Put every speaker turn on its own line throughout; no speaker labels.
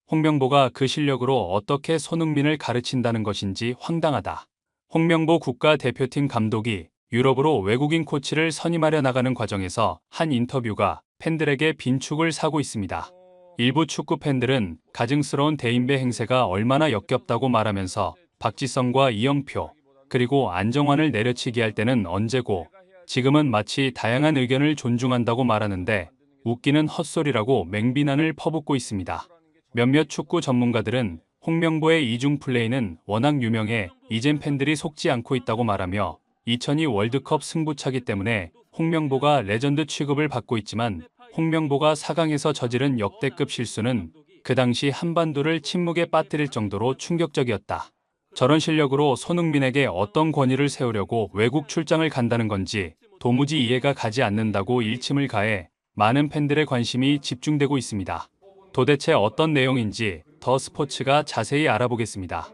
홍명보가 그 실력으로 어떻게 손흥민을 가르친다는 것인지 황당하다. 홍명보 국가대표팀 감독이 유럽으로 외국인 코치를 선임하려 나가는 과정에서 한 인터뷰가 팬들에게 빈축을 사고 있습니다. 일부 축구 팬들은 가증스러운 대인배 행세가 얼마나 역겹다고 말하면서 박지성과 이영표 그리고 안정환을 내려치기 할 때는 언제고 지금은 마치 다양한 의견을 존중한다고 말하는데 웃기는 헛소리라고 맹비난을 퍼붓고 있습니다. 몇몇 축구 전문가들은 홍명보의 이중 플레이는 워낙 유명해 이젠 팬들이 속지 않고 있다고 말하며 2002 월드컵 승부차기 때문에 홍명보가 레전드 취급을 받고 있지만 홍명보가 4강에서 저지른 역대급 실수는 그 당시 한반도를 침묵에 빠뜨릴 정도로 충격적이었다. 저런 실력으로 손흥민에게 어떤 권위를 세우려고 외국 출장을 간다는 건지 도무지 이해가 가지 않는다고 일침을 가해 많은 팬들의 관심이 집중되고 있습니다. 도대체 어떤 내용인지 더 스포츠가 자세히 알아보겠습니다.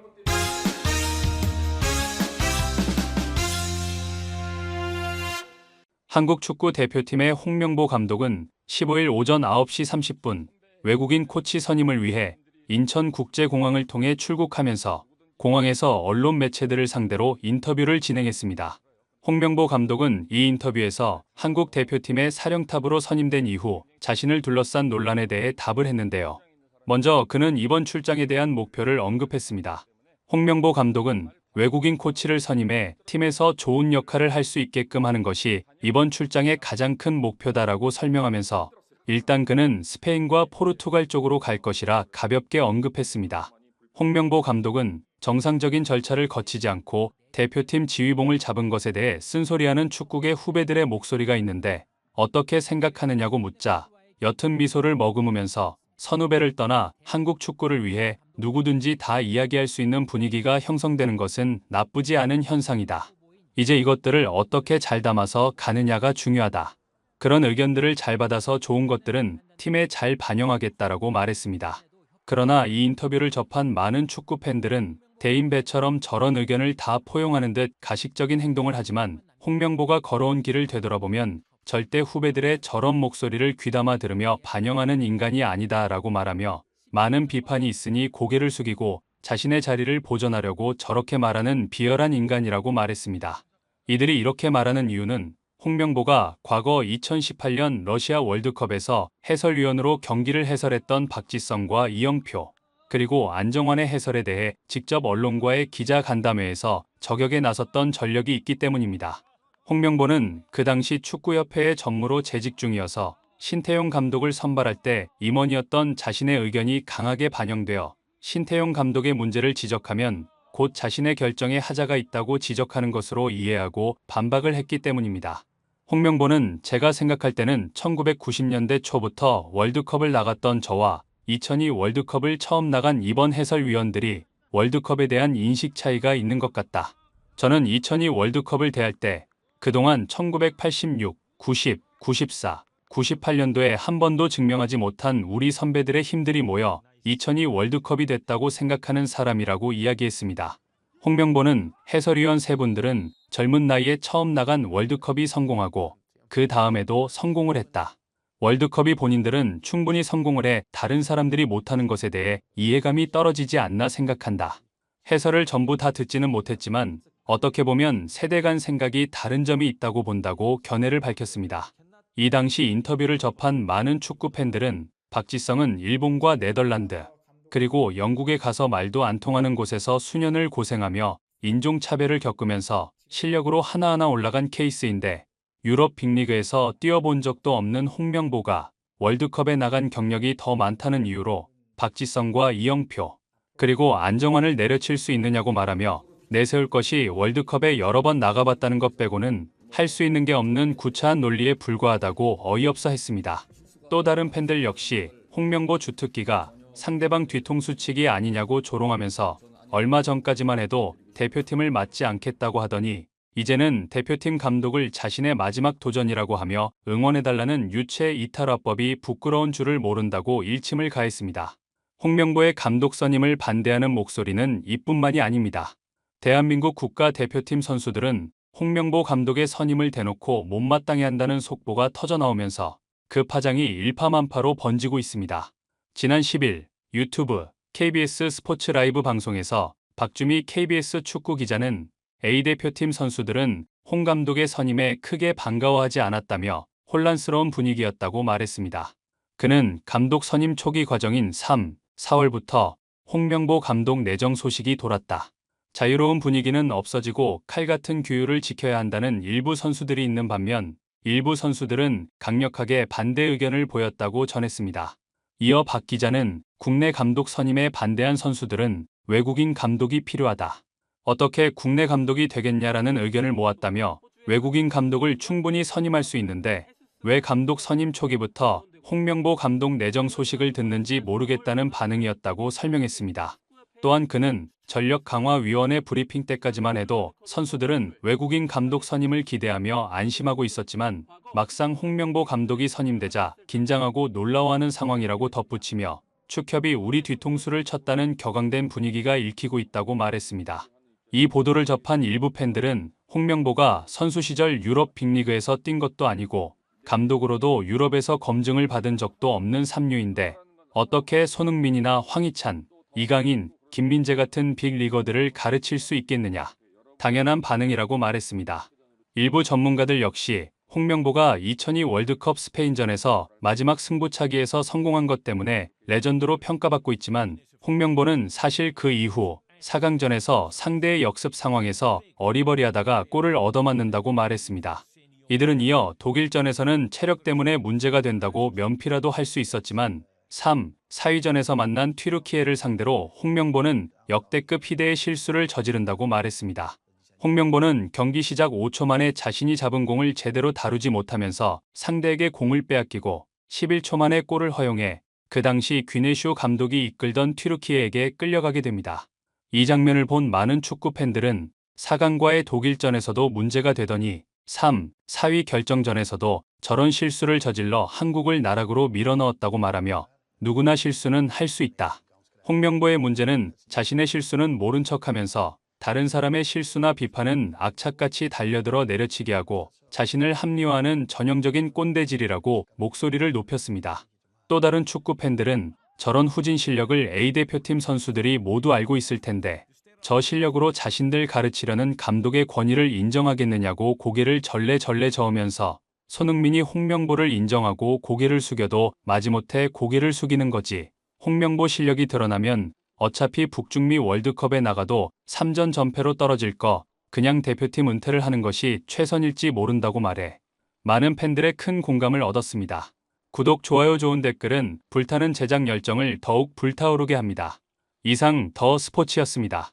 한국 축구 대표팀의 홍명보 감독은 15일 오전 9시 30분 외국인 코치 선임을 위해 인천국제공항을 통해 출국하면서 공항에서 언론 매체들을 상대로 인터뷰를 진행했습니다. 홍명보 감독은 이 인터뷰에서 한국 대표팀의 사령탑으로 선임된 이후 자신을 둘러싼 논란에 대해 답을 했는데요. 먼저 그는 이번 출장에 대한 목표를 언급했습니다. 홍명보 감독은 외국인 코치를 선임해 팀에서 좋은 역할을 할 수 있게끔 하는 것이 이번 출장의 가장 큰 목표다라고 설명하면서 일단 그는 스페인과 포르투갈 쪽으로 갈 것이라 가볍게 언급했습니다. 홍명보 감독은 정상적인 절차를 거치지 않고 대표팀 지휘봉을 잡은 것에 대해 쓴소리하는 축구계 후배들의 목소리가 있는데 어떻게 생각하느냐고 묻자 옅은 미소를 머금으면서 선후배를 떠나 한국 축구를 위해 누구든지 다 이야기할 수 있는 분위기가 형성되는 것은 나쁘지 않은 현상이다. 이제 이것들을 어떻게 잘 담아서 가느냐가 중요하다. 그런 의견들을 잘 받아서 좋은 것들은 팀에 잘 반영하겠다라고 말했습니다. 그러나 이 인터뷰를 접한 많은 축구 팬들은 대인배처럼 저런 의견을 다 포용하는 듯 가식적인 행동을 하지만 홍명보가 걸어온 길을 되돌아보면 절대 후배들의 저런 목소리를 귀담아 들으며 반영하는 인간이 아니다라고 말하며 많은 비판이 있으니 고개를 숙이고 자신의 자리를 보존하려고 저렇게 말하는 비열한 인간이라고 말했습니다. 이들이 이렇게 말하는 이유는 홍명보가 과거 2018년 러시아 월드컵에서 해설위원으로 경기를 해설했던 박지성과 이영표 그리고 안정환의 해설에 대해 직접 언론과의 기자 간담회에서 저격에 나섰던 전력이 있기 때문입니다. 홍명보는 그 당시 축구협회의 전무로 재직 중이어서 신태용 감독을 선발할 때 임원이었던 자신의 의견이 강하게 반영되어 신태용 감독의 문제를 지적하면 곧 자신의 결정에 하자가 있다고 지적하는 것으로 이해하고 반박을 했기 때문입니다. 홍명보는 제가 생각할 때는 1990년대 초부터 월드컵을 나갔던 저와 2002 월드컵을 처음 나간 이번 해설위원들이 월드컵에 대한 인식 차이가 있는 것 같다. 저는 2002 월드컵을 대할 때 그동안 1986, 90, 94, 98년도에 한 번도 증명하지 못한 우리 선배들의 힘들이 모여 2002 월드컵이 됐다고 생각하는 사람이라고 이야기했습니다. 홍명보는 해설위원 세 분들은 젊은 나이에 처음 나간 월드컵이 성공하고 그 다음에도 성공을 했다. 월드컵이 본인들은 충분히 성공을 해 다른 사람들이 못하는 것에 대해 이해감이 떨어지지 않나 생각한다. 해설을 전부 다 듣지는 못했지만 어떻게 보면 세대 간 생각이 다른 점이 있다고 본다고 견해를 밝혔습니다. 이 당시 인터뷰를 접한 많은 축구 팬들은 박지성은 일본과 네덜란드 그리고 영국에 가서 말도 안 통하는 곳에서 수년을 고생하며 인종차별을 겪으면서 실력으로 하나하나 올라간 케이스인데 유럽 빅리그에서 뛰어본 적도 없는 홍명보가 월드컵에 나간 경력이 더 많다는 이유로 박지성과 이영표 그리고 안정환을 내려칠 수 있느냐고 말하며 내세울 것이 월드컵에 여러 번 나가봤다는 것 빼고는 할 수 있는 게 없는 구차한 논리에 불과하다고 어이없어 했습니다. 또 다른 팬들 역시 홍명보 주특기가 상대방 뒤통수치기 아니냐고 조롱하면서 얼마 전까지만 해도 대표팀을 맡지 않겠다고 하더니 이제는 대표팀 감독을 자신의 마지막 도전이라고 하며 응원해달라는 유체 이탈화법이 부끄러운 줄을 모른다고 일침을 가했습니다. 홍명보의 감독 선임을 반대하는 목소리는 이뿐만이 아닙니다. 대한민국 국가대표팀 선수들은 홍명보 감독의 선임을 대놓고 못마땅해 한다는 속보가 터져나오면서 그 파장이 일파만파로 번지고 있습니다. 지난 10일 유튜브, KBS 스포츠 라이브 방송에서 박주미 KBS 축구 기자는 A대표팀 선수들은 홍 감독의 선임에 크게 반가워하지 않았다며 혼란스러운 분위기였다고 말했습니다. 그는 감독 선임 초기 과정인 3, 4월부터 홍명보 감독 내정 소식이 돌았다. 자유로운 분위기는 없어지고 칼 같은 규율을 지켜야 한다는 일부 선수들이 있는 반면 일부 선수들은 강력하게 반대 의견을 보였다고 전했습니다. 이어 박 기자는 국내 감독 선임에 반대한 선수들은 외국인 감독이 필요하다. 어떻게 국내 감독이 되겠냐라는 의견을 모았다며 외국인 감독을 충분히 선임할 수 있는데 왜 감독 선임 초기부터 홍명보 감독 내정 소식을 듣는지 모르겠다는 반응이었다고 설명했습니다. 또한 그는 전력강화위원회 브리핑 때까지만 해도 선수들은 외국인 감독 선임을 기대하며 안심하고 있었지만 막상 홍명보 감독이 선임되자 긴장하고 놀라워하는 상황이라고 덧붙이며 축협이 우리 뒤통수를 쳤다는 격앙된 분위기가 읽히고 있다고 말했습니다. 이 보도를 접한 일부 팬들은 홍명보가 선수 시절 유럽 빅리그에서 뛴 것도 아니고 감독으로도 유럽에서 검증을 받은 적도 없는 삼류인데 어떻게 손흥민이나 황희찬, 이강인, 김민재 같은 빅리거들을 가르칠 수 있겠느냐. 당연한 반응이라고 말했습니다. 일부 전문가들 역시 홍명보가 2002 월드컵 스페인전에서 마지막 승부차기에서 성공한 것 때문에 레전드로 평가받고 있지만 홍명보는 사실 그 이후 4강전에서 상대의 역습 상황에서 어리버리하다가 골을 얻어맞는다고 말했습니다. 이들은 이어 독일전에서는 체력 때문에 문제가 된다고 면피라도 할 수 있었지만 3, 4위전에서 만난 튀르키예를 상대로 홍명보는 역대급 희대의 실수를 저지른다고 말했습니다. 홍명보는 경기 시작 5초 만에 자신이 잡은 공을 제대로 다루지 못하면서 상대에게 공을 빼앗기고 11초 만에 골을 허용해 그 당시 귀네슈 감독이 이끌던 튀르키예에게 끌려가게 됩니다. 이 장면을 본 많은 축구 팬들은 4강과의 독일전에서도 문제가 되더니 3, 4위 결정전에서도 저런 실수를 저질러 한국을 나락으로 밀어넣었다고 말하며 누구나 실수는 할 수 있다. 홍명보의 문제는 자신의 실수는 모른 척하면서 다른 사람의 실수나 비판은 악착같이 달려들어 내려치게 하고 자신을 합리화하는 전형적인 꼰대질이라고 목소리를 높였습니다. 또 다른 축구 팬들은 저런 후진 실력을 A대표팀 선수들이 모두 알고 있을 텐데 저 실력으로 자신들 가르치려는 감독의 권위를 인정하겠느냐고 고개를 절레절레 저으면서 손흥민이 홍명보를 인정하고 고개를 숙여도 마지못해 고개를 숙이는 거지. 홍명보 실력이 드러나면 어차피 북중미 월드컵에 나가도 3전 전패로 떨어질 거 그냥 대표팀 은퇴를 하는 것이 최선일지 모른다고 말해 많은 팬들의 큰 공감을 얻었습니다. 구독, 좋아요, 좋은 댓글은 불타는 제작 열정을 더욱 불타오르게 합니다. 이상 더 스포츠였습니다.